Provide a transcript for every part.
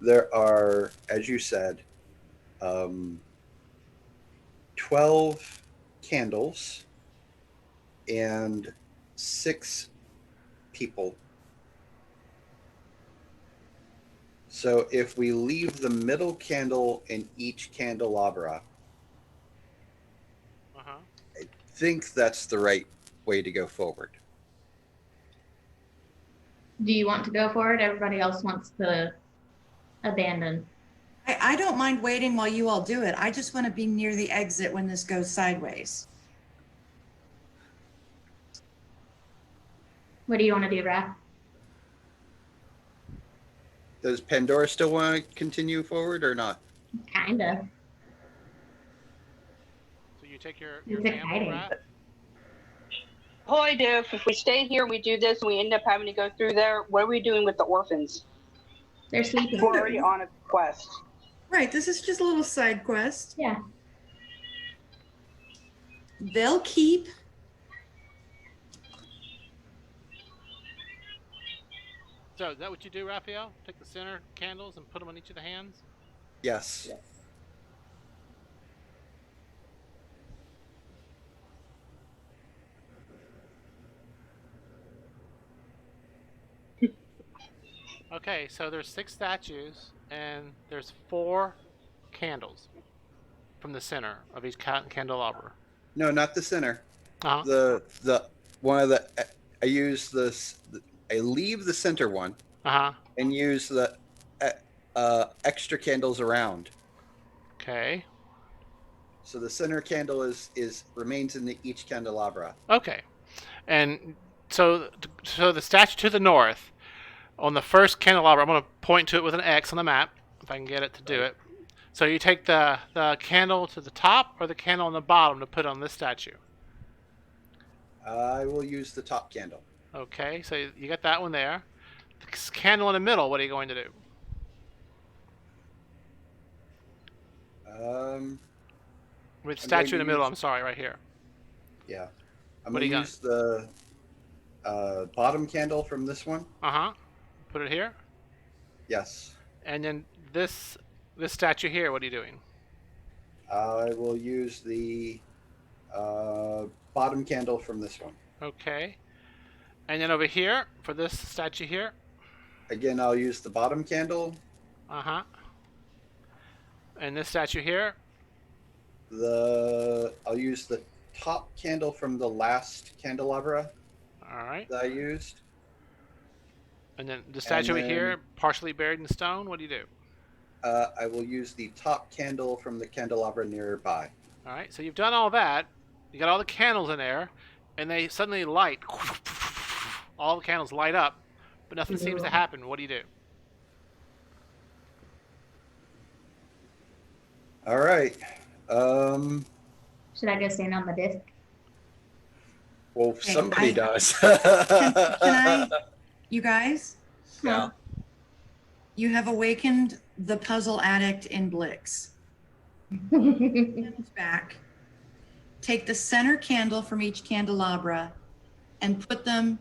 there are, as you said, 12 candles and 6 people. So if we leave the middle candle in each candelabra, Uh-huh. I think that's the right way to go forward. Do you want to go for it? Everybody else wants to abandon. I don't mind waiting while you all do it. I just want to be near the exit when this goes sideways. What do you want to do, Raph? Does Pandora still want to continue forward or not? Kinda. So you take your It's gamble, exciting. Raph? Whole idea if we stay here, we do this, and we end up having to go through there. What are we doing with the orphans? They're sleeping. We're already on a quest. Right, this is just a little side quest. Yeah. They'll keep. So is that what you do, Raphael? Take the center candles and put them on each of the hands? Yes. Okay, so there's 6 statues and there's 4 candles from the center of each candelabra. No, not the center. Uh-huh. The one of the I use this. I leave the center one Uh-huh. and use the extra candles around. Okay. So the center candle is remains in each candelabra. Okay. And so the statue to the north, on the first candelabra, I'm going to point to it with an X on the map, if I can get it to do it. So you take the candle to the top or the candle on the bottom to put on this statue. I will use the top candle. Okay, so you got that one there. The candle in the middle, what are you going to do? With statue in the middle, I'm sorry, right here. Yeah. I'm What going do to you use the bottom candle from this one. Uh-huh. Put it here. Yes. And then this statue here, what are you doing? I will use the bottom candle from this one. Okay. And then over here, for this statue here. Again, I'll use the bottom candle. Uh-huh. And this statue here. I'll use the top candle from the last candelabra All right. that I used. And then the statue over here, partially buried in stone, what do you do? I will use the top candle from the candelabra nearby. All right, so you've done all that. You got all the candles in there, and they suddenly light. All the candles light up, but nothing seems to happen. What do you do? All right. Should I go stand on the disc? Well, somebody does. Can I, you guys? Yeah. You have awakened the puzzle addict in Blix. Candles back. Take the center candle from each candelabra and put them.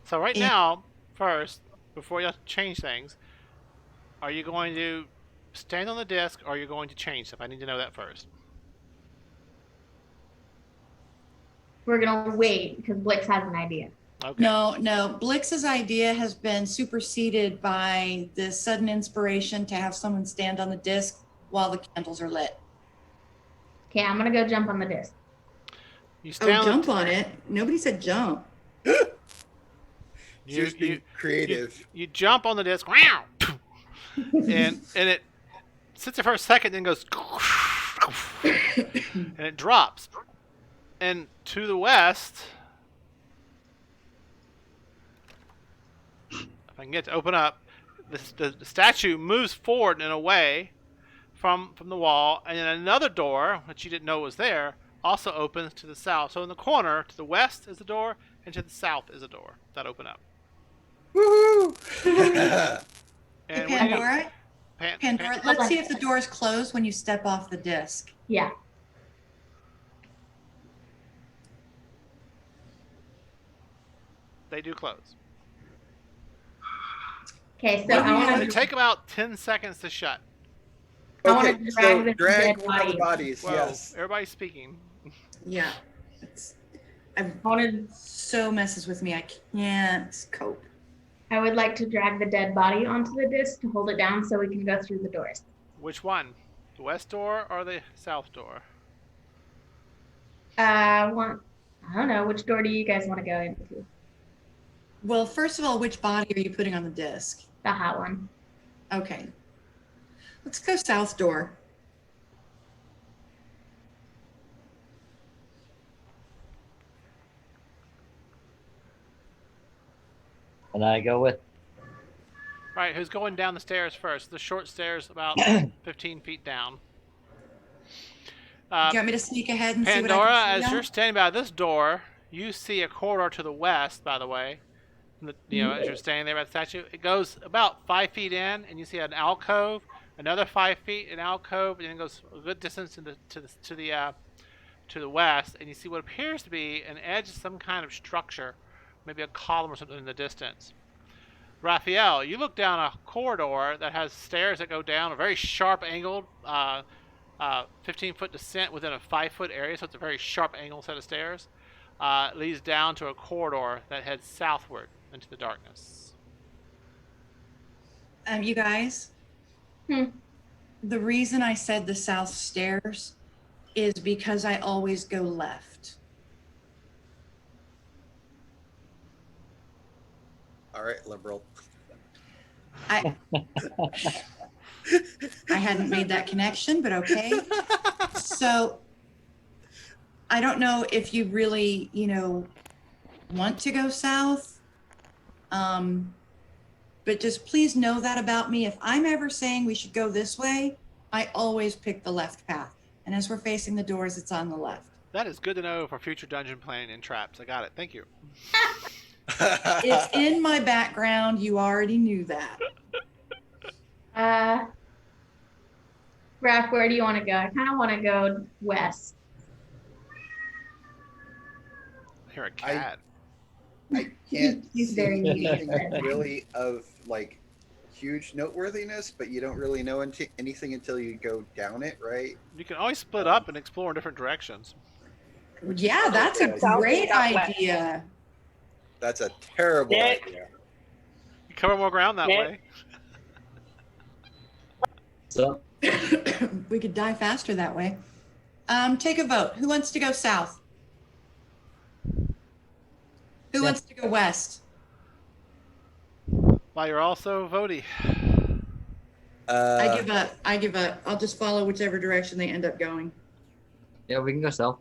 So right now, first, before you change things, are you going to stand on the disc or are you going to change stuff? I need to know that first. We're gonna wait because Blix has an idea. Okay. No. Blix's idea has been superseded by the sudden inspiration to have someone stand on the disc while the candles are lit. Okay, I'm gonna go jump on the disc. You stand jump on it. Nobody said jump. Just being creative. You jump on the disc, wow, and it sits there for a second, then goes, and it drops. And to the west, if I can get it to open up, the statue moves forward and away from the wall, and then another door, which you didn't know was there, also opens to the south. So in the corner, to the west is a door, and to the south is a door that open up. Woohoo! And Pandora, Pandora, let's see if the doors close when you step off the disc. Yeah. They do close. Okay, so What do we I have want They to take about 10 seconds to shut. I wanna Okay, drag so the drag dead one of the bodies. bodies. Whoa, Yes. everybody's speaking. Yeah. It's, I I wanted so messes with me. I can't cope. I would like to drag the dead body onto the disc to hold it down so we can go through the doors. Which one? The west door or the south door? I don't know, which door do you guys want to go into? Well, first of all, which body are you putting on the disc? The hot one. Okay. Let's go south door. And I go with All right, who's going down the stairs first? The short stairs about 15 feet down. Do you want me to sneak ahead and Pandora, see what I can see? as you're standing by this door, you see a corridor to the west, by the way. As you're standing there by the statue, it goes about 5 feet in, and you see an alcove, another 5 feet, an alcove, and then it goes a good distance to the west, and you see what appears to be an edge of some kind of structure, maybe a column or something in the distance. Raphael, you look down a corridor that has stairs that go down a very sharp angled 15-foot descent within a 5-foot area, so it's a very sharp angle set of stairs. Leads down to a corridor that heads southward into the darkness. You guys, the reason I said the south stairs is because I always go left. All right, liberal. I hadn't made that connection, but okay. So I don't know if you really, want to go south. But just please know that about me. If I'm ever saying we should go this way, I always pick the left path. And as we're facing the doors, it's on the left. That is good to know for future dungeon planning and traps. I got it. Thank you. It's in my background. You already knew that. Raph, where do you want to go? I kind of want to go west. I hear a cat. I can't He's see very anything neat. really of like huge noteworthiness, but you don't really know anything until you go down it, right? You can always split up and explore in different directions. Yeah, that's a Okay. great Southwest. idea. That's a terrible Nick. idea. You cover more ground that Nick? way. so. We could die faster that way. Take a vote. Who wants to go south? Who wants to go west? While you're also voting. I give up. I'll just follow whichever direction they end up going. Yeah, we can go south.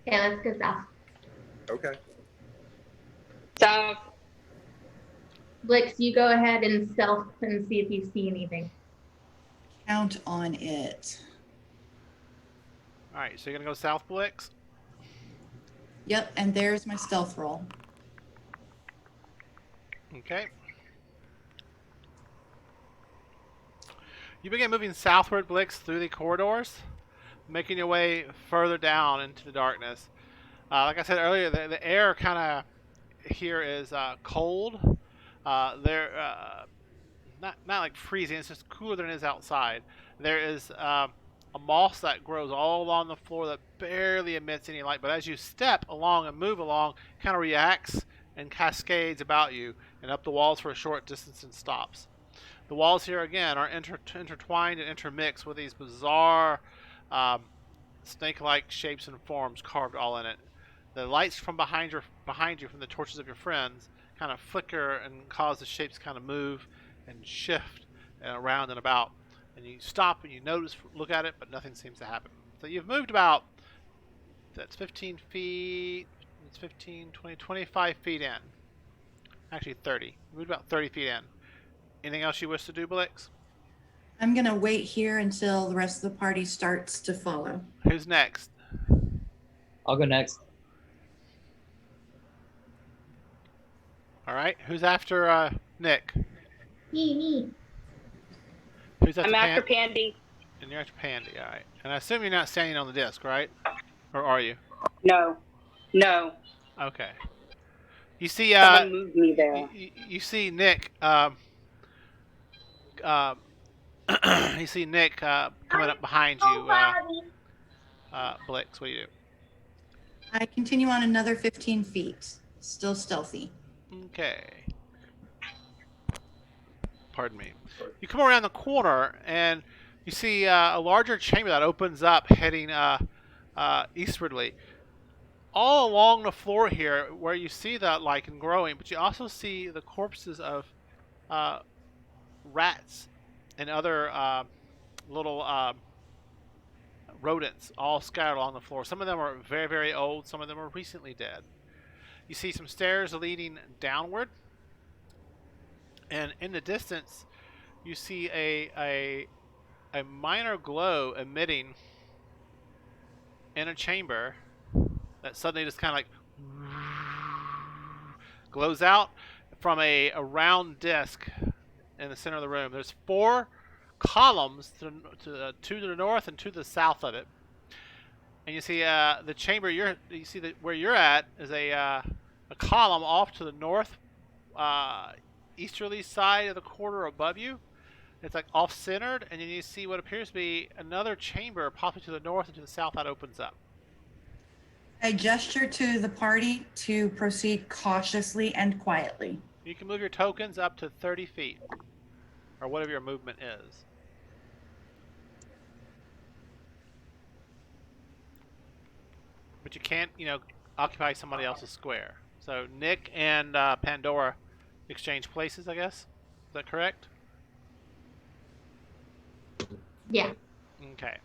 Okay, let's go south. Okay. So Blix, you go ahead and stealth and see if you see anything. Count on it. All right, so you're gonna go south, Blix. Yep, and there's my stealth roll. Okay. You begin moving southward, Blix, through the corridors, making your way further down into the darkness. Like I said earlier, the air kind of here is cold. Not like freezing. It's just cooler than it is outside. There is a moss that grows all along the floor that barely emits any light, but as you step along and move along, it kind of reacts and cascades about you and up the walls for a short distance and stops. The walls here again are intertwined and intermixed with these bizarre snake-like shapes and forms carved all in it. The lights from behind you from the torches of your friends kind of flicker and cause the shapes kind of move and shift around and about. And you stop and you notice, look at it, but nothing seems to happen. So you've moved about, that's 15 feet, it's 15, 20, 25 feet in. Actually 30. You moved about 30 feet in. Anything else you wish to do, Blix? I'm gonna wait here until the rest of the party starts to follow. Who's next? I'll go next. All right. Who's after Nick? Me. Who's after I'm after Pandy. And you're after Pandy. All right. And I assume you're not standing on the disc, right? Or are you? No. Okay. You see, Someone moved me there. you see Nick. You see Nick coming up behind you. Blix, what do you I continue on another 15 feet, still stealthy. do? Okay. Pardon me. You come around the corner and you see a larger chamber that opens up, heading eastwardly. All along the floor here, where you see that lichen growing, but you also see the corpses of rats and other little rodents all scattered along the floor. Some of them are very, very old. Some of them are recently dead. You see some stairs leading downward, and in the distance, you see a minor glow emitting in a chamber that suddenly just kind of like glows out from a round disc in the center of the room. There's 4 columns to the north and to the south of it, and you see the chamber. You see that where you're at is a column off to the north easterly side of the quarter above you. It's like off-centered, and then you see what appears to be another chamber, possibly to the north and to the south, that opens up. I gesture to the party to proceed cautiously and quietly. You can move your tokens up to 30 feet, or whatever your movement is. But you can't, occupy somebody else's square. So Nick and Pandora exchange places, I guess. Is that correct? Yeah. Okay.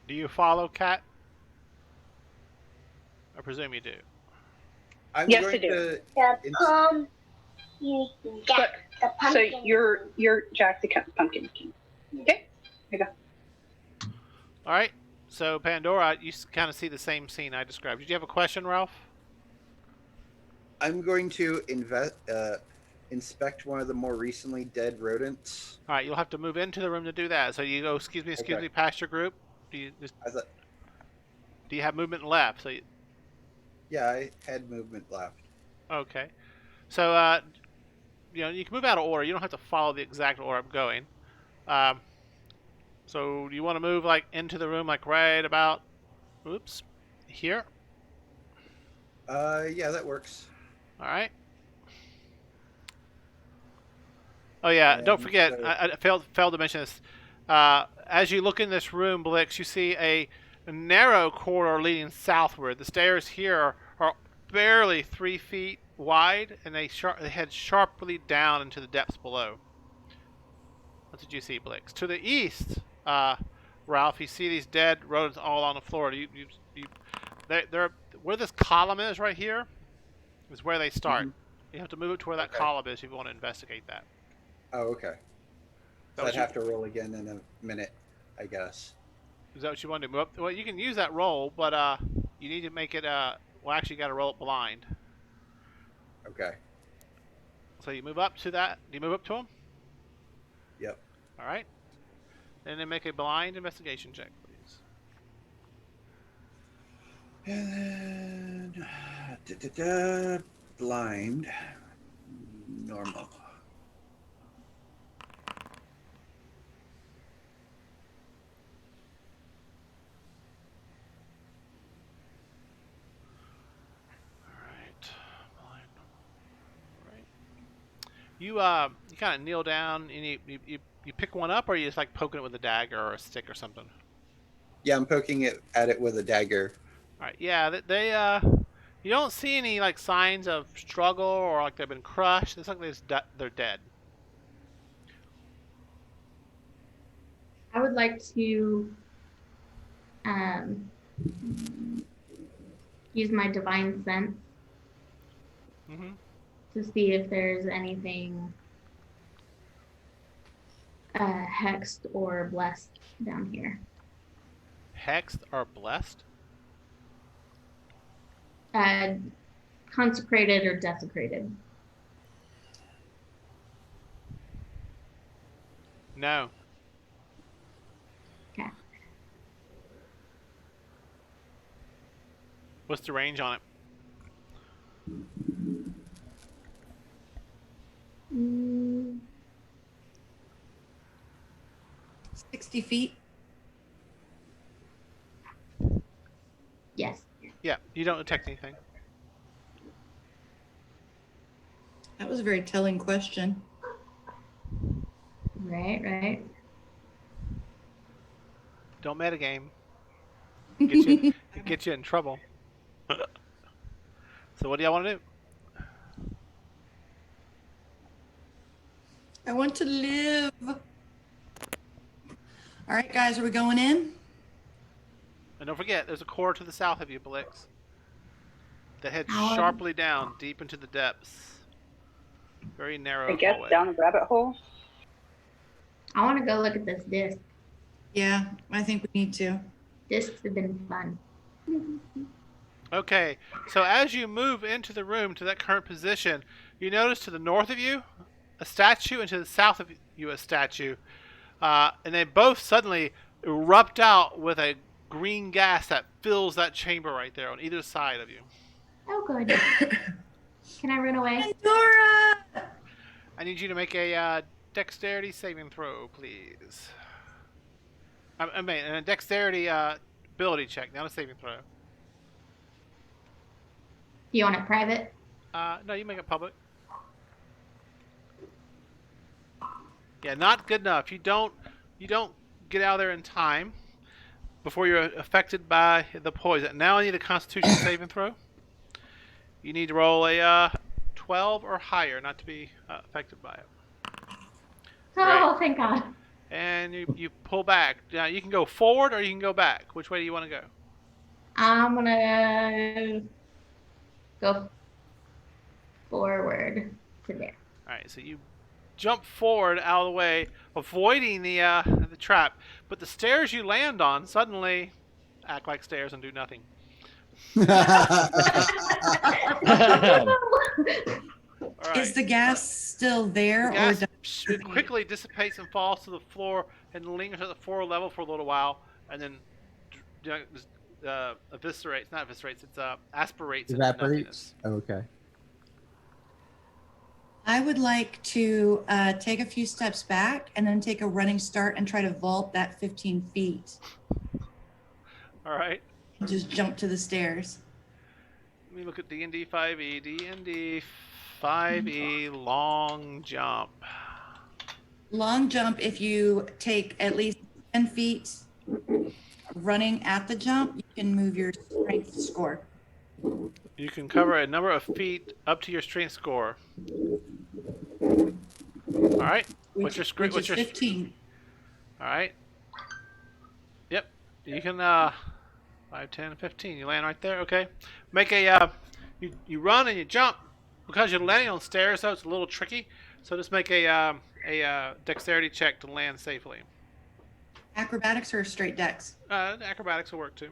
Do you follow, Kat? I presume you do. I'm Yes, going I do. to. So you're Jack the Pumpkin King. Okay. Here you go. All right. So Pandora, you kind of see the same scene I described. Did you have a question, Ralph? I'm going to inspect one of the more recently dead rodents. All right. You'll have to move into the room to do that. So you go, excuse me, past your group. Do you have movement left? So Yeah, I had movement left. okay. So you can move out of order. You don't have to follow the exact order I'm going. So do you want to move like into the room, like right about, here? Yeah, that works. All right. Oh yeah, don't And forget, so- I failed to mention this. As you look in this room, Blix, you see a narrow corridor leading southward. The stairs here are barely 3 feet wide, and they head sharply down into the depths below. What did you see, Blix? To the east, Ralph, you see these dead rodents all on the floor. They're where this column is right here is where they start. You have to move it to where that Okay. column is if you want to investigate that. Oh, okay. That So was I'd have to roll again in a minute, I guess. Is that what you want to do? Move up? Well, you can use that roll, but you need to make it. Well, actually, you got to roll it blind. Okay. So you move up to that. Do you move up to him? Yep. All right. And then make a blind investigation check, please. And blind. Normal. You kind of kneel down and you pick one up, or you just like poking it with a dagger or a stick or something. Yeah, I'm poking at it with a dagger. All right. Yeah. They you don't see any like signs of struggle or like they've been crushed. It's like they're dead. I would like to use my divine sense Mm-hmm. to see if there's anything hexed or blessed down here. Hexed or blessed? Consecrated or desecrated. No. Okay. What's the range on it? Mm, 60 feet. yes. Yeah, you don't detect anything. That was a very telling question. Right, right. Don't metagame. Get you in trouble. So what do y'all want to do? I want to live. All right, guys, are we going in? And don't forget, there's a core to the south of you, Blix, that heads How- sharply down deep into the depths. Very narrow I guess hallway. down a rabbit hole. I want to go look at this disc. Yeah, I think we need to. Discs have been fun. Okay, so as you move into the room to that current position, you notice to the north of you a statue, and to the south of you a statue, and they both suddenly erupt out with a green gas that fills that chamber right there on either side of you. Oh, good. Can I run away? Pandora! I need you to make a dexterity saving throw, please. I mean, a dexterity ability check, not a saving throw. Do you want it private? No, you make it public. Yeah, not good enough. You don't get out of there in time before you're affected by the poison. Now I need a Constitution saving throw. You need to roll a 12 or higher not to be affected by it. Oh, Right. thank God. And you pull back. Now you can go forward or you can go back. Which way do you want to go? I'm gonna go forward to there. All right, so you jump forward out of the way, avoiding the trap. But the stairs you land on suddenly act like stairs and do nothing. All right. Is the gas still there? The gas or does it quickly dissipates and falls to the floor and lingers at the floor level for a little while, and then eviscerates. Not eviscerates. It's aspirates. into nothingness. Evaporates? Okay. I would like to take a few steps back and then take a running start and try to vault that 15 feet. All right. Just jump to the stairs. Let me look at D&D 5e. D&D 5e long jump. Long jump, if you take at least 10 feet running at the jump, you can move your strength score. You can cover a number of feet up to your strength score. All right. What's your Which what's is your 15. All right. Yep. You can 5, 10, 15. You land right there. Okay. Make a you run and you jump. Because you're landing on stairs, though, it's a little tricky. So just make a dexterity check to land safely. Acrobatics or straight dex? Acrobatics will work too.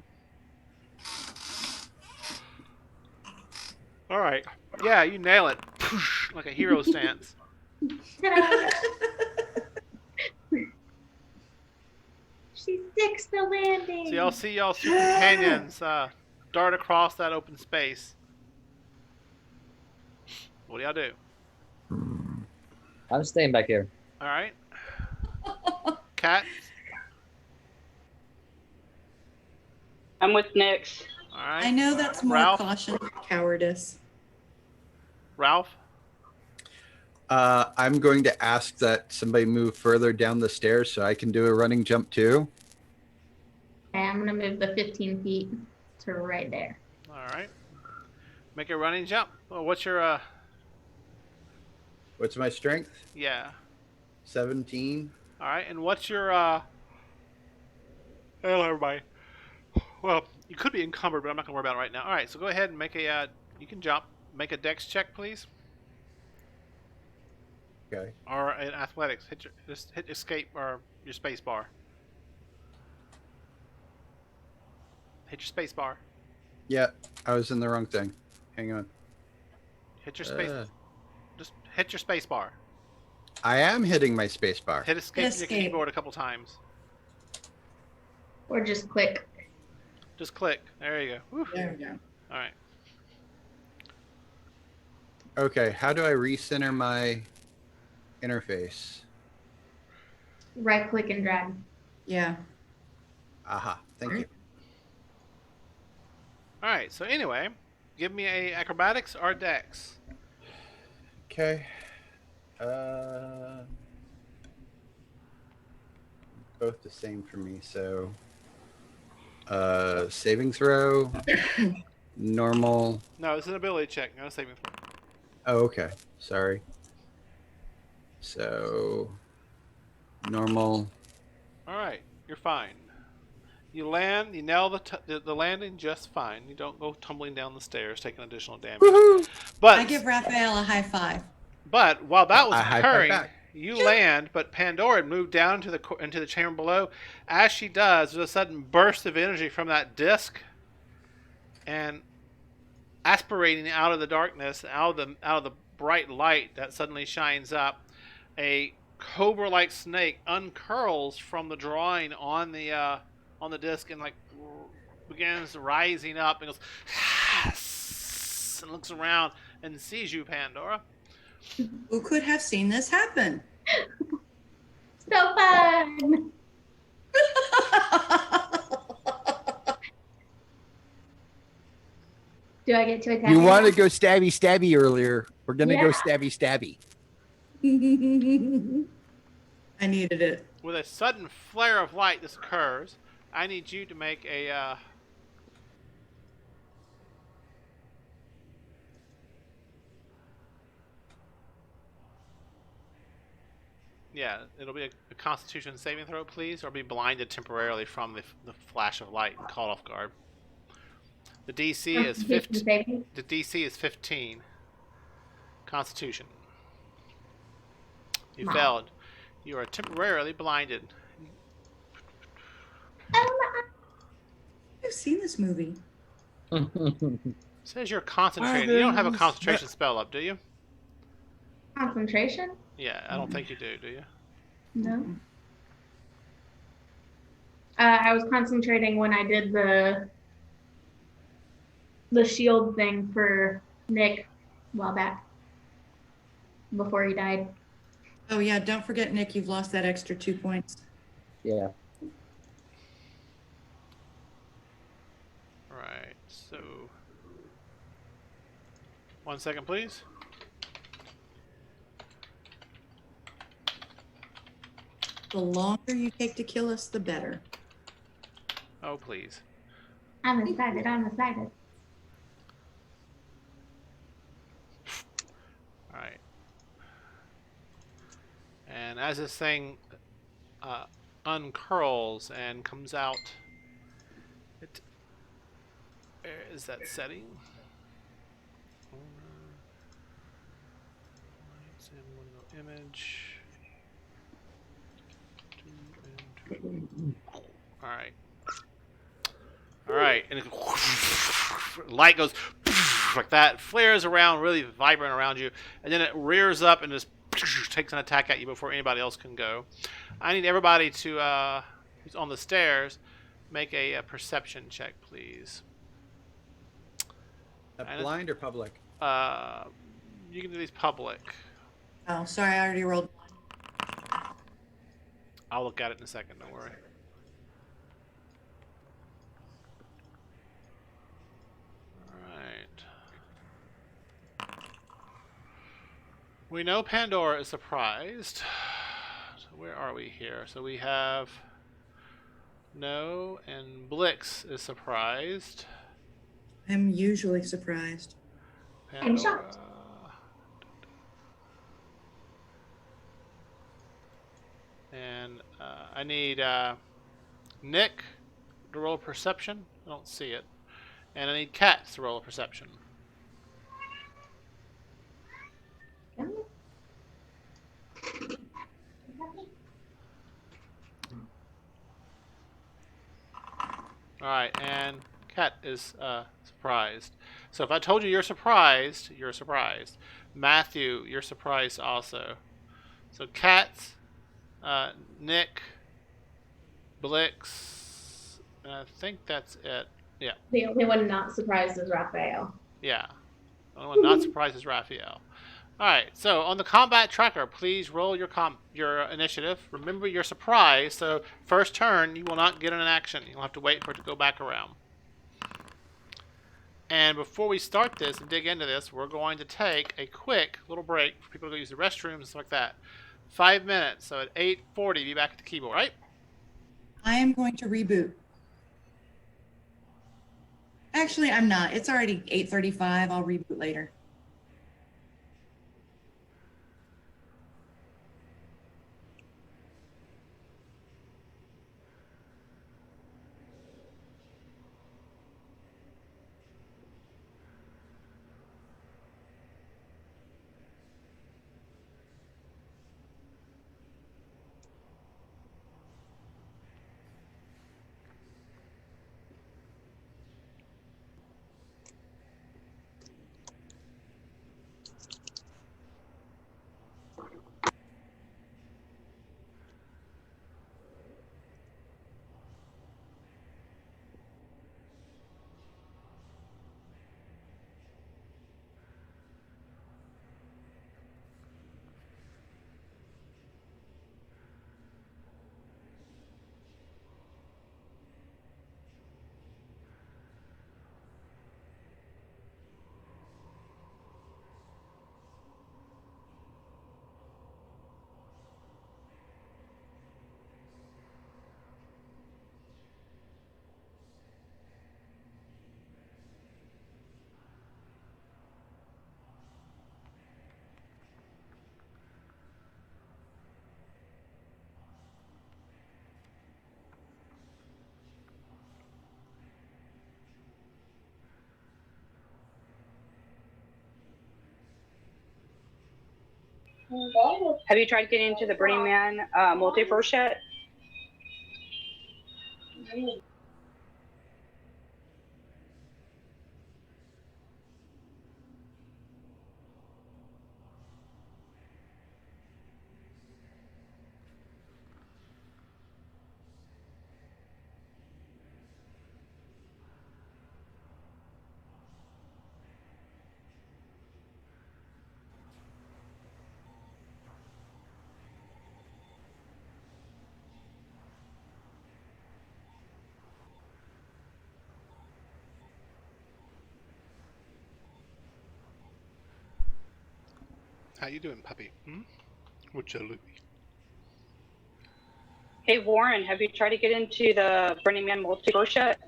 All right. Yeah, you nail it. Like a hero stance. Ta-da! She sticks the landing. So y'all see y'all's two companions dart across that open space. What do y'all do? I'm staying back here. All right. Cat. I'm with Nyx. All right. I know that's more Ralph? caution than cowardice. Ralph. I'm going to ask that somebody move further down the stairs so I can do a running jump too. Okay, I'm gonna move the 15 feet to right there. All right. Make a running jump. Well, what's your What's my strength? yeah. 17. All right. And what's your hello everybody. Well, you could be encumbered, but I'm not gonna worry about it right now. All right. So go ahead and make a you can jump. Make a dex check, please. Okay. Or in athletics, just hit escape or your space bar. Hit your space bar. Yeah, I was in the wrong thing. Hang on. Hit your space. Just hit your space bar. I am hitting my space bar. Hit escape, Escape. on your keyboard a couple times. Or just click. Just click. There you go. Whew. There we go. All right. Okay, how do I recenter my interface? Right click and drag. Yeah. Aha, thank you. All right. So anyway, give me a acrobatics or dex. Okay. Both the same for me. So, saving throw, normal. No, it's an ability check. No saving throw. Oh, okay. Sorry. So, normal. All right. You're fine. You land. You nail the landing just fine. You don't go tumbling down the stairs, taking additional damage. Woohoo! But I give Raphael a high five. But while that was I high five occurring, back. you land, but Pandora had moved down into the chamber below. As she does, there's a sudden burst of energy from that disc, and aspirating out of the darkness, out of the bright light that suddenly shines up, a cobra-like snake uncurls from the drawing on the disc and like begins rising up and goes and looks around and sees you, Pandora. Who could have seen this happen? So fun! Do I get to attack? You her wanted now? to go stabby earlier. We're gonna go Yeah. stabby. I needed it. With a sudden flare of light, this occurs. I need you to make a. Yeah, it'll be a Constitution saving throw, please, or be blinded temporarily from the flash of light and caught off guard. The DC is Constitution 15. saving? The DC is 15. Constitution. You Wow. failed. You are temporarily blinded. I've seen this movie. Says you're concentrating. You don't have a concentration spell up, do you? Concentration? Yeah, I don't think you do you? No. I was concentrating when I did the shield thing for Nick a while back. Before he died. Oh yeah, don't forget, Nick, you've lost that extra 2 points. Yeah. Right, so 1 second, please. The longer you take to kill us, the better. Oh, please. I'm excited. I'm excited. All right. And as this thing uncurls and comes out, where is that setting? Image. All right. All right, and light goes like that, flares around, really vibrant around you, and then it rears up and just takes an attack at you before anybody else can go. I need everybody to who's on the stairs make a perception check, please. Blind or public? You can do these public. Oh, sorry, I already rolled. I'll look at it in a second. Don't worry. We know Pandora is surprised. So where are we here? So we have No, and Blix is surprised. I'm usually surprised. I'm shocked. And I need Nick to roll perception. I don't see it. And I need Kat to roll a perception. Alright, and Kat is surprised. So if I told you you're surprised, you're surprised. Matthew, you're surprised also. So Kat, Nick, Blix, and I think that's it. Yeah. The only one not surprised is Raphael. Yeah. The only one not surprised is Raphael. All right, so on the combat tracker, please roll your initiative. Remember your surprise, so first turn you will not get an action. You'll have to wait for it to go back around. And before we start this and dig into this, we're going to take a quick little break for people to go use the restrooms and stuff like that. 5 minutes, so at 8:40, be back at the keyboard, right? I am going to reboot. Actually, I'm not. It's already 8:35. I'll reboot later. Have you tried getting into the Burning Man multiverse yet? How you doing, puppy? What you look? Hey Warren, have you tried to get into the Burning Man multiverse yet?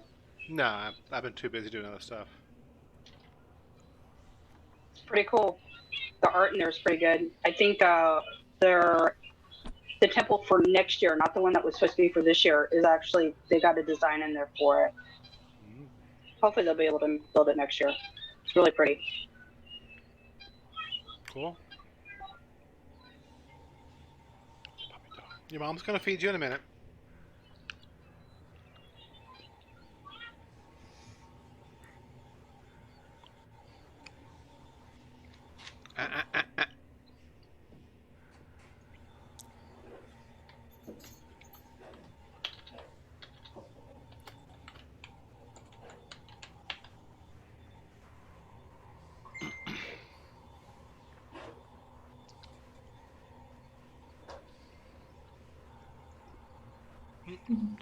No, I've been too busy doing other stuff. It's pretty cool. The art in there is pretty good. I think they're the temple for next year, not the one that was supposed to be for this year, is actually they got a design in there for it. Hopefully they'll be able to build it next year. It's really pretty. Cool. Your mom's gonna feed you in a minute.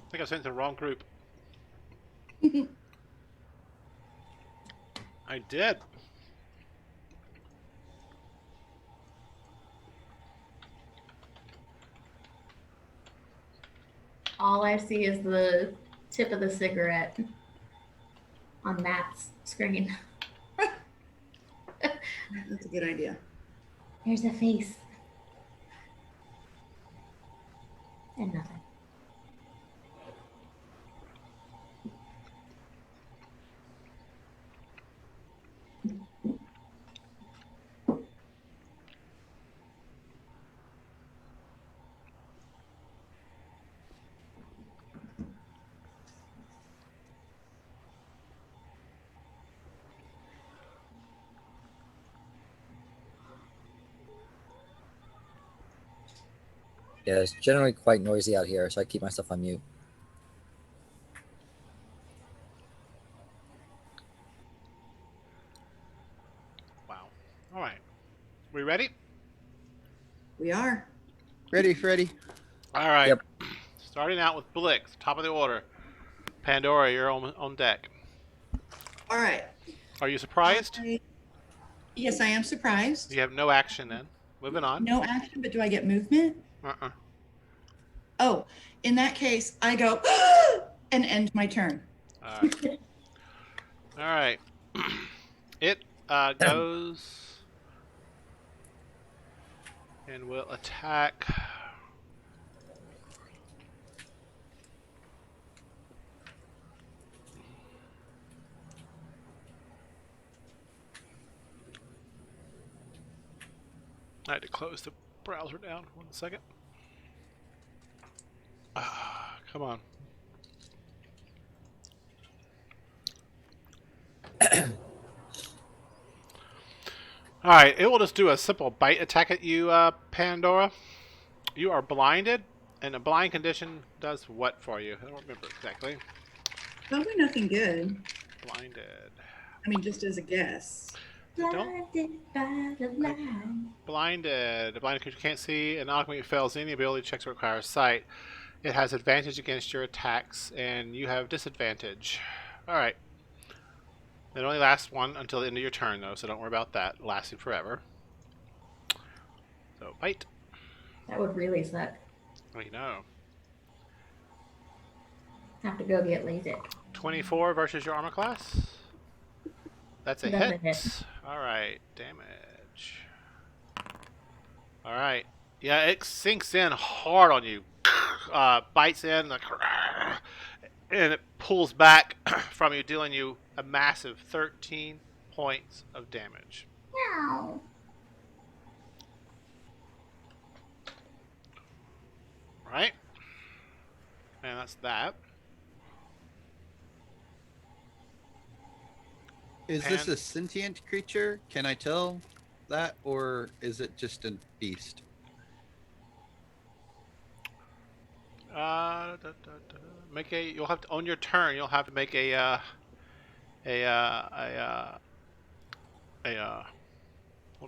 I think I sent it to the wrong group. I did. All I see is the tip of the cigarette on Matt's screen. That's a good idea. There's a face. And nothing. Yeah, it's generally quite noisy out here, so I keep myself on mute. Ready, Freddy? All right. Yep. Starting out with Blix, top of the order. Pandora, you're on deck. All right. Are you surprised? Yes, I am surprised. You have no action then. Moving on. No action, but do I get movement? Uh-uh. Oh, in that case, I go and end my turn. All right. All right. It goes and will attack. I had to close the browser down. 1 second. Come on. Alright, it will just do a simple bite attack at you, Pandora. You are blinded, and a blind condition does what for you? I don't remember exactly. Probably nothing good. Blinded. I mean, just as a guess. Blinded by the light. Blinded. A blind creature can't see, and automatically fails any ability checks that require sight. It has advantage against your attacks, and you have disadvantage. Alright. It only lasts one until the end of your turn, though, so don't worry about that lasting forever. So, bite. That would really suck. I know. Have to go get LASIK. 24 versus your armor class. That's a That's a hit. hit. Alright, damage. Alright. Yeah, it sinks in hard on you. Bites in, like, and it pulls back from you, dealing you a massive 13 points of damage. Meow. Right? And that's that. Is this a sentient creature? Can I tell that, or is it just a beast? Make a. You'll have to on your turn. You'll have to make a. What am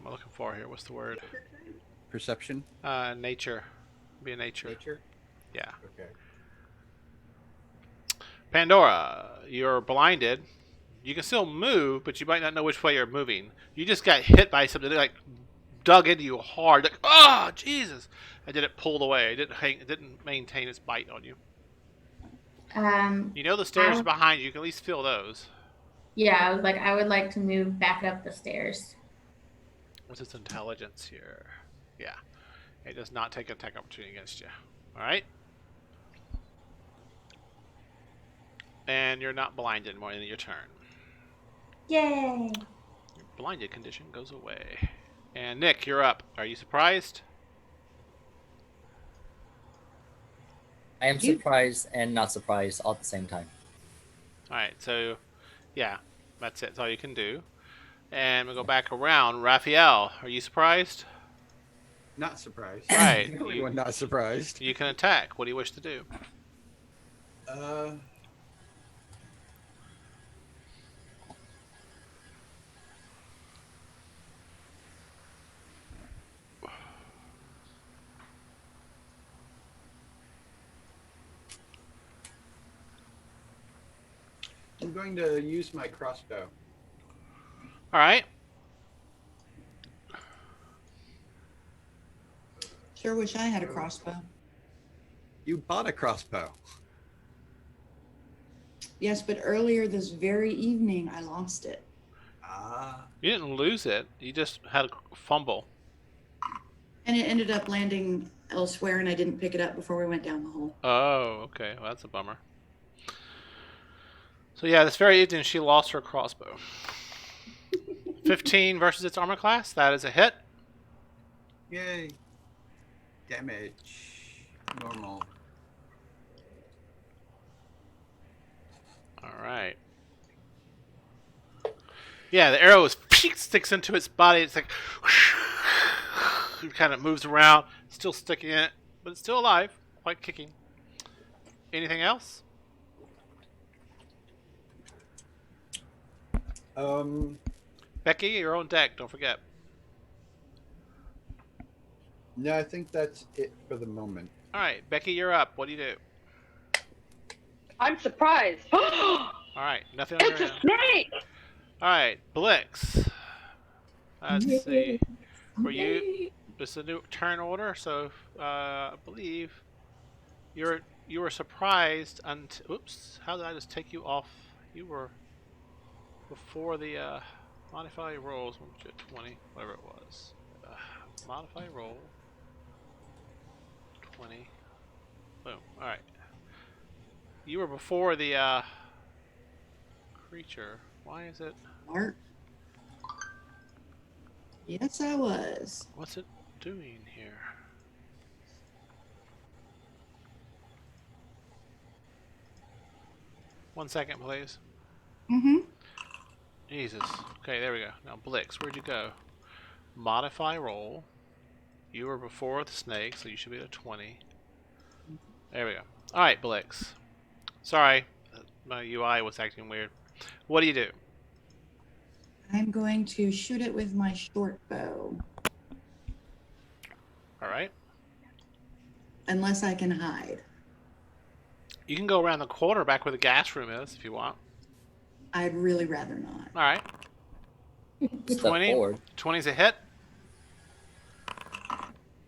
I looking for here? What's the word? Perception? Nature. Be a nature. Nature? Yeah. Okay. Pandora, you're blinded. You can still move, but you might not know which way you're moving. You just got hit by something that, like, dug into you hard. Like, oh, Jesus! And then it pulled away. It didn't maintain its bite on you. You know the stairs are behind you. You can at least feel those. Yeah, I was like, I would like to move back up the stairs. What's its intelligence here? Yeah. It does not take an attack opportunity against you. Alright? And you're not blinded more than your turn. Yay! Your blinded condition goes away. And Nick, you're up. Are you surprised? I am surprised and not surprised all at the same time. Alright, so yeah, that's it. That's all you can do. And we'll go back around. Raphael, are you surprised? Not surprised. Right. The only one not surprised. You can attack. What do you wish to do? I'm going to use my crossbow. Alright. Sure wish I had a crossbow. You bought a crossbow. Yes, but earlier this very evening, I lost it. Ah. You didn't lose it. You just had a fumble. And it ended up landing elsewhere, and I didn't pick it up before we went down the hole. Oh, okay. Well, that's a bummer. So yeah, this very evening she lost her crossbow. 15 versus its armor class. That is a hit. Yay. Damage. Normal. Alright. Yeah, the arrow sticks into its body. It's like it kind of moves around, still sticking in it, but it's still alive, quite kicking. Anything else? Um, Becky, you're on deck. Don't forget. No, I think that's it for the moment. All right, Becky, you're up. What do you do? I'm surprised. All right, nothing on your It's a end. snake. All right, Blix. Let's see. For you, Yay. it's a new turn order, so I believe you were surprised. Oops, how did I just take you off? You were before the modify rolls 20, whatever it was. Modify roll 20. Boom. All right. You were before the creature. Why is it? Art. Yes, I was. What's it doing here? One second, please. Mm-hmm. Jesus. Okay, there we go. Now, Blix, where'd you go? Modify roll. You were before the snake, so you should be at a 20. There we go. Alright, Blix. Sorry, my UI was acting weird. What do you do? I'm going to shoot it with my short bow, Alright. unless I can hide. You can go around the corner back where the gas room is if you want. I'd really rather not. Alright. Step 20. forward. 20's a hit.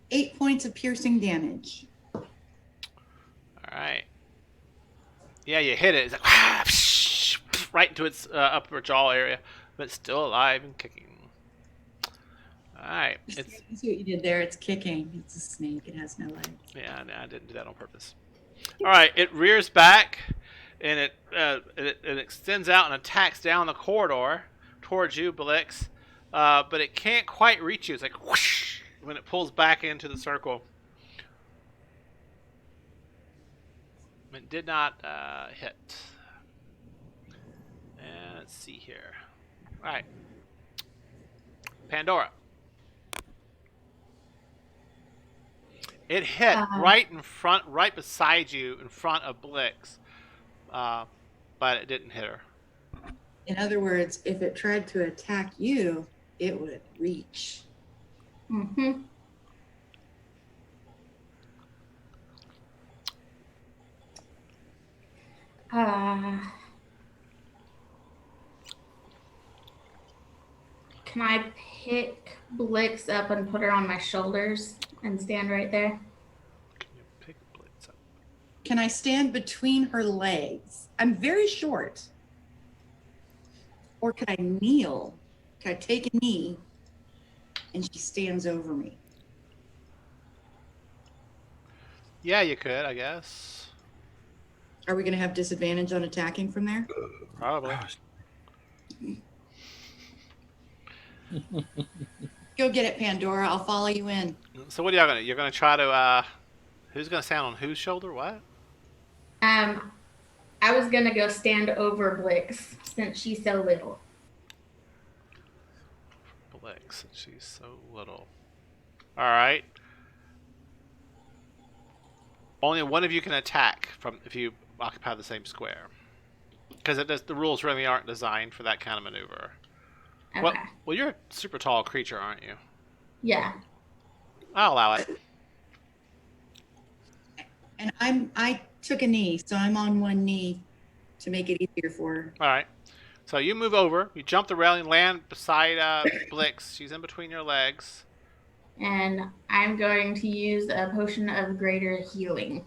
8 points of piercing damage. Alright. Yeah, you hit it. It's like right into its upper jaw area, but it's still alive and kicking. Alright. It's See what you did there? It's kicking. It's a snake. It has no legs. yeah, I didn't do that on purpose. Alright, it rears back and it extends out and attacks down the corridor towards you, Blix. But it can't quite reach you. It's like whoosh when it pulls back into the circle. It did not hit. And let's see here. Alright. Pandora. It hit right in front, right beside you, in front of Blix. But it didn't hit her. In other words, if it tried to attack you, it would reach. Mm-hmm. Can I pick Blix up and put her on my shoulders and stand right there? Can you pick Blitz up? Can I stand between her legs? I'm very short. Or could I kneel? Could I take a knee and she stands over me? Yeah, you could, I guess. Are we going to have disadvantage on attacking from there? Probably. Go get it, Pandora. I'll follow you in. So what are y'all gonna? You're gonna try to who's gonna stand on whose shoulder? What? I was gonna go stand over Blix since she's so little. Blix, she's so little. All right. Only one of you can attack from if you occupy the same square, because the rules really aren't designed for that kind of maneuver. Okay. Well, you're a super tall creature, aren't you? Yeah. I'll allow it. And I took a knee, so I'm on one knee to make it easier for her. All right. So you move over, you jump the railing, land beside Blix. She's in between your legs. And I'm going to use a potion of greater healing.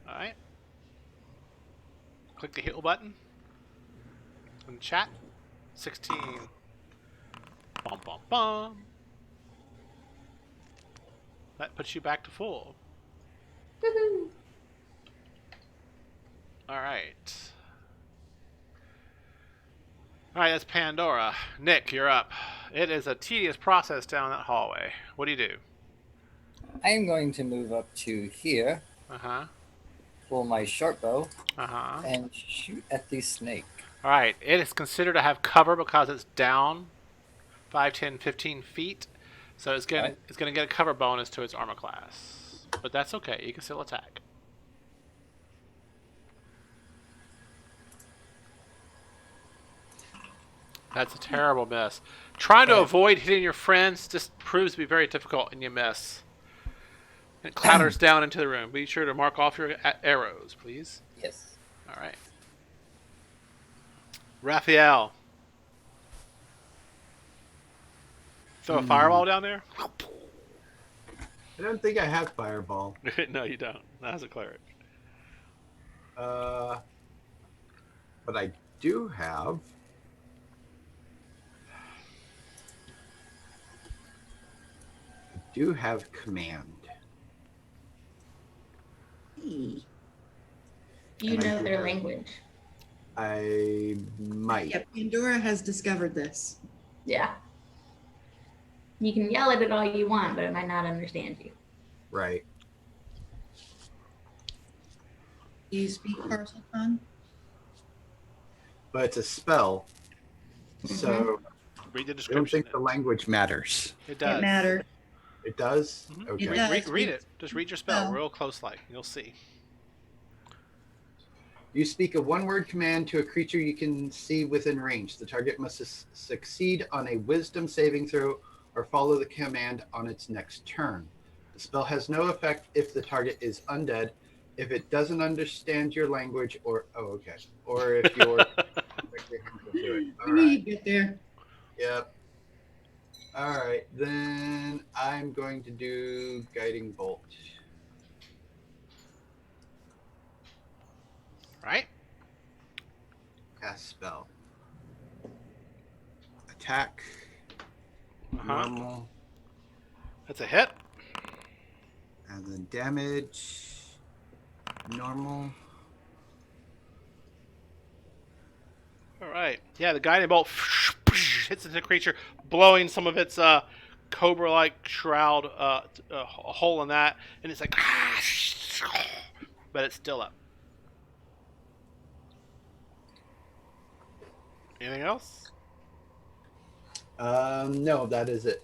All right. Click the heal button in the chat. 16. Bum, bum, bum. That puts you back to full. Woohoo! Alright. Alright, that's Pandora. Nick, you're up. It is a tedious process down that hallway. What do you do? I am going to move up to here, Uh-huh. pull my short bow, Uh-huh. and shoot at the snake. Alright, it is considered to have cover because it's down 5, 10, 15 feet. So it's gonna get a cover bonus to its armor class. But that's okay, you can still attack. That's a terrible miss. Trying to avoid hitting your friends just proves to be very difficult and you miss. It clatters down into the room. Be sure to mark off your arrows, please. Yes. All right. Raphael. Throw a fireball down there? I don't think I have fireball. No, you don't. Not as a cleric. But I do have. Command. Hey. You And I know do their have- language. I might. Yeah, Pandora has discovered this. Yeah. You can yell at it all you want, but it might not understand you. Right. Do you speak Parselton? But it's a spell. So Read the I don't description. think the language matters. It does. It matters. It does? Mhm. Okay. It Read, does. read it. Just read your spell Oh. real close, like you'll see. You speak a one-word command to a creature you can see within range. The target must succeed on a wisdom saving throw or follow the command on its next turn. The spell has no effect if the target is undead, if it doesn't understand your language, or or if you're directly harmful to it. All I knew right. you'd get there. Yep. All right. Then I'm going to do guiding bolt. Right? Cast spell. Attack. Uh-huh. Normal. That's a hit. And then damage. Normal. All right. Yeah, the guiding bolt hits into the creature, blowing some of its cobra-like shroud, a hole in that, and it's like, but it's still up. Anything else? No, that is it.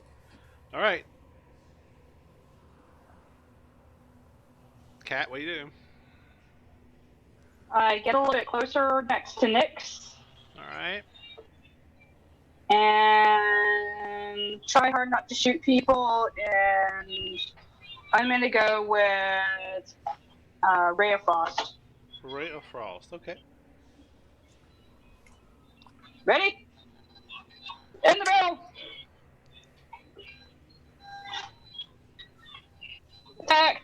All right. Cat, what do you do? I get a little bit closer next to Nyx All right. and try hard not to shoot people. And I'm going to go with Ray of Frost. Ray of Frost. Okay. Ready? In the middle. Attack.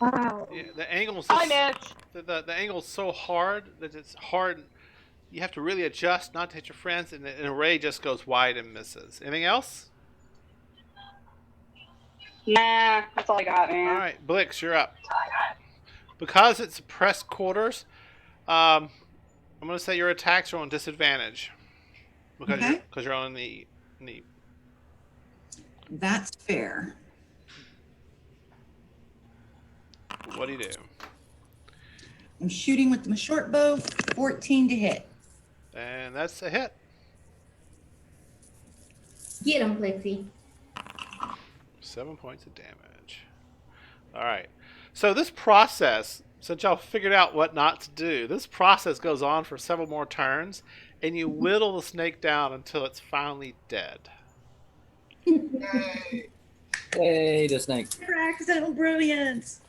Wow. Yeah, the angle's I just, missed. the angle's so hard that it's hard. You have to really adjust not to hit your friends, and the Ray just goes wide and misses. Anything else? Nah, that's all I got, man. All right, Blix, you're up. Because it's press quarters, I'm going to say your attacks are on disadvantage because Okay. you're on the. That's fair. What do you do? I'm shooting with my short bow, 14 to hit. And that's a hit. Get him, Blixie. 7 points of damage. All right. So this process, since y'all figured out what not to do, this process goes on for several more turns, and you whittle the snake down until it's finally dead. Yay. Yay, the snake. For accidental brilliance.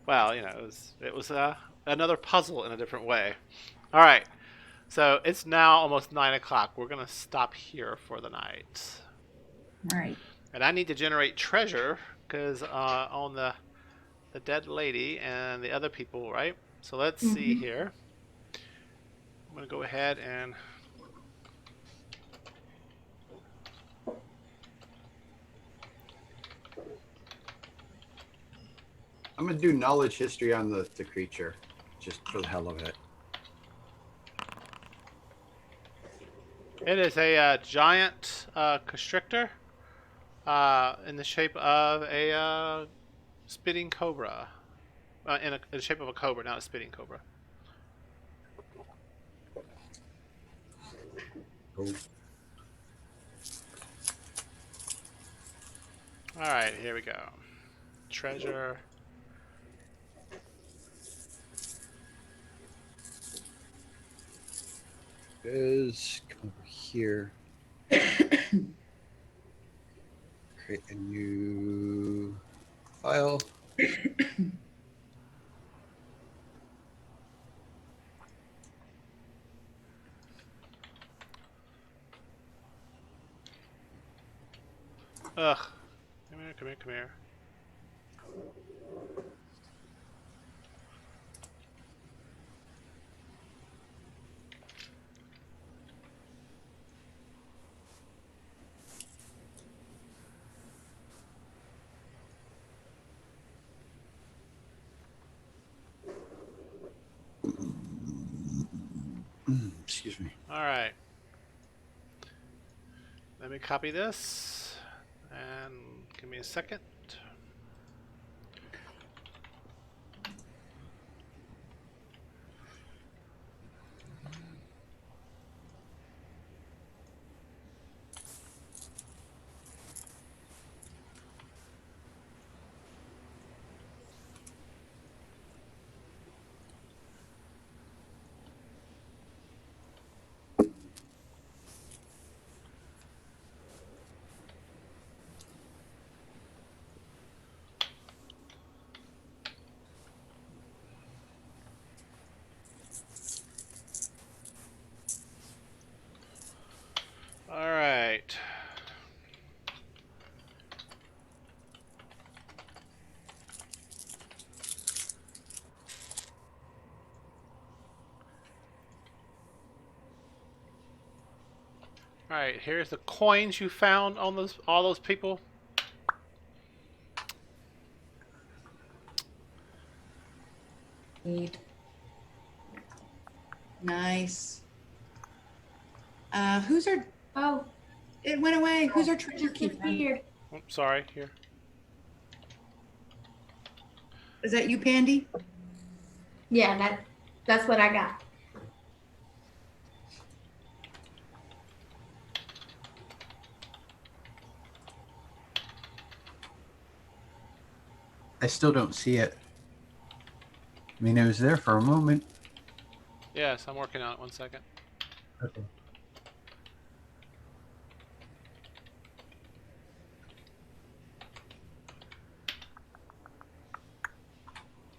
Well, it was another puzzle in a different way. All right. So it's now almost 9 o'clock. We're going to stop here for the night. All right. And I need to generate treasure because on the dead lady and the other people, right? So let's see here. I'm going to go ahead and I'm going to do knowledge history on the creature, just for the hell of it. it is a giant constrictor in the shape of a spitting cobra. In the shape of a cobra, not a spitting cobra. Cool. All right, here we go. Treasure. Is come over here. Create a new file. Ugh. Come here, come here, come here. Excuse me. Alright. Let me copy this. And give me a second. Alright. Alright, here's the coins you found on those all those people. Neat. Nice. Who's our? Oh, It went away. Who's our treasure it's keeper? disappeared. Oh, sorry, here. Is that you, Pandy? Yeah, that's what I got. I still don't see it. I mean, it was there for a moment. Yes, I'm working on it. 1 second. Okay.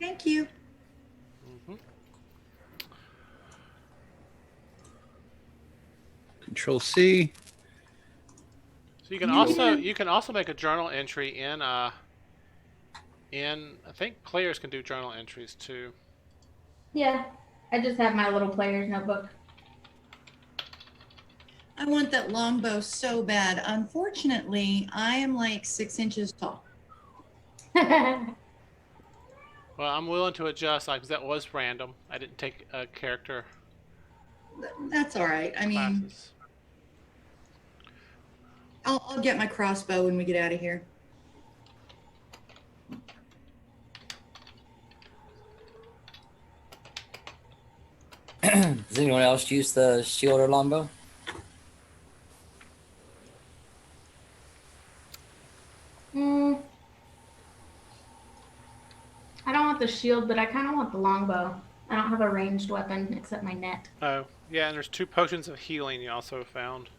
Thank you. Hmm. Control C. So you can also make a journal entry in I think players can do journal entries too. Yeah, I just have my little player's notebook. I want that longbow so bad. Unfortunately, I am like 6 inches tall. Well, I'm willing to adjust because that was random. I didn't take a character That's all right. I mean, classes. I'll get my crossbow when we get out of here. Does anyone else use the shield or longbow? Mm, I don't want the shield, but I kind of want the longbow. I don't have a ranged weapon except my net. Oh, yeah, and there's 2 potions of healing you also found.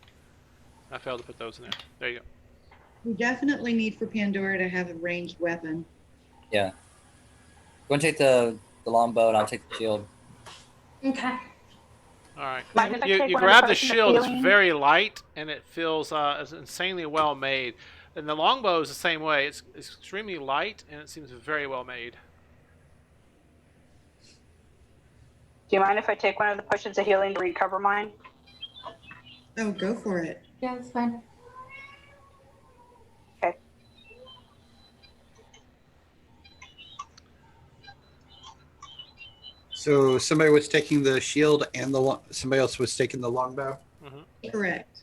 I failed to put those in there. There you go. We definitely need for Pandora to have a ranged weapon. Yeah. Go and take the longbow, and I'll take the shield. Okay. All right. Mind if I take You one of the grab the potions of shield. It's healing? very light and it feels it's insanely well made. And the longbow is the same way. It's extremely light and it seems very well made. Do you mind if I take one of the potions of healing to recover mine? Oh, go for it. Yeah, it's fine. Okay. So somebody was taking the shield and somebody else was taking the longbow. Mm-hmm. Correct.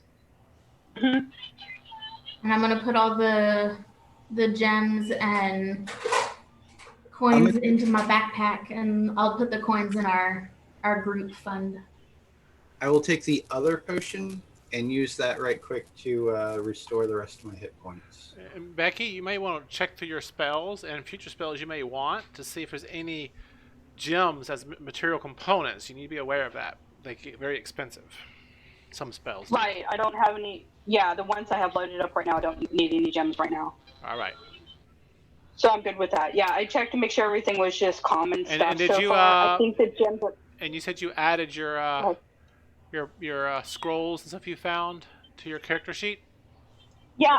Mm-hmm. And I'm gonna put all the gems and coins into my backpack, and I'll put the coins in our group fund. I will take the other potion and use that right quick to restore the rest of my hit points. And Becky, you may want to check through your spells and future spells you may want to see if there's any gems as material components. You need to be aware of that. They get very expensive. Some spells. Right. I don't have any. Yeah, the ones I have loaded up right now, I don't need any gems right now. All right. So I'm good with that. Yeah, I checked to make sure everything was just common stuff And did so you far. I think the gems are. and you said you added your Oh. scrolls and stuff you found to your character sheet? Yeah,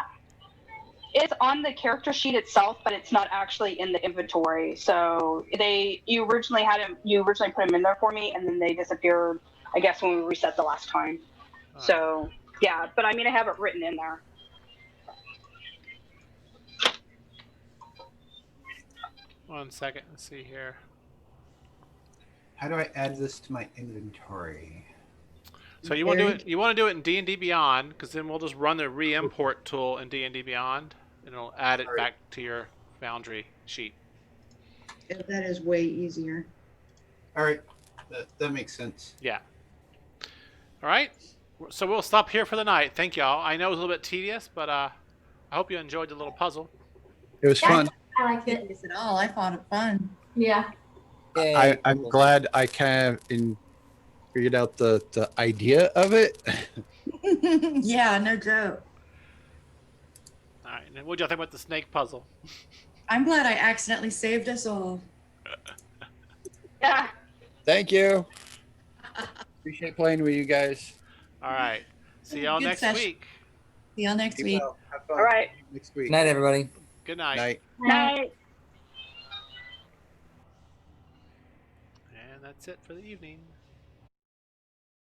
it's on the character sheet itself, but it's not actually in the inventory. So you originally put them in there for me, and then they disappeared. I guess when we reset the last time. So yeah, but I mean, I have it written in there. One second. Let's see here. How do I add this to my inventory? So you want to do it? You want to do it in D&D Beyond, because then we'll just run the re-import tool in D&D Beyond, and it'll add it back to your Foundry sheet. Yeah, that is way easier. All right, that makes sense. Yeah. All right. So we'll stop here for the night. Thank y'all. I know it was a little bit tedious, but I hope you enjoyed the little puzzle. It was fun. I liked it. At all. I thought it fun. Yeah. Yay. I'm glad I kind of figured out the idea of it. Yeah, no joke. All right. And what do y'all think about the snake puzzle? I'm glad I accidentally saved us all. Yeah. Thank you. Appreciate playing with you guys. All right. See y'all Good next session. week. See y'all next Be week. well. Have fun. All right. Next week. Good night, everybody. Good night. Night. Night. And that's it for the evening.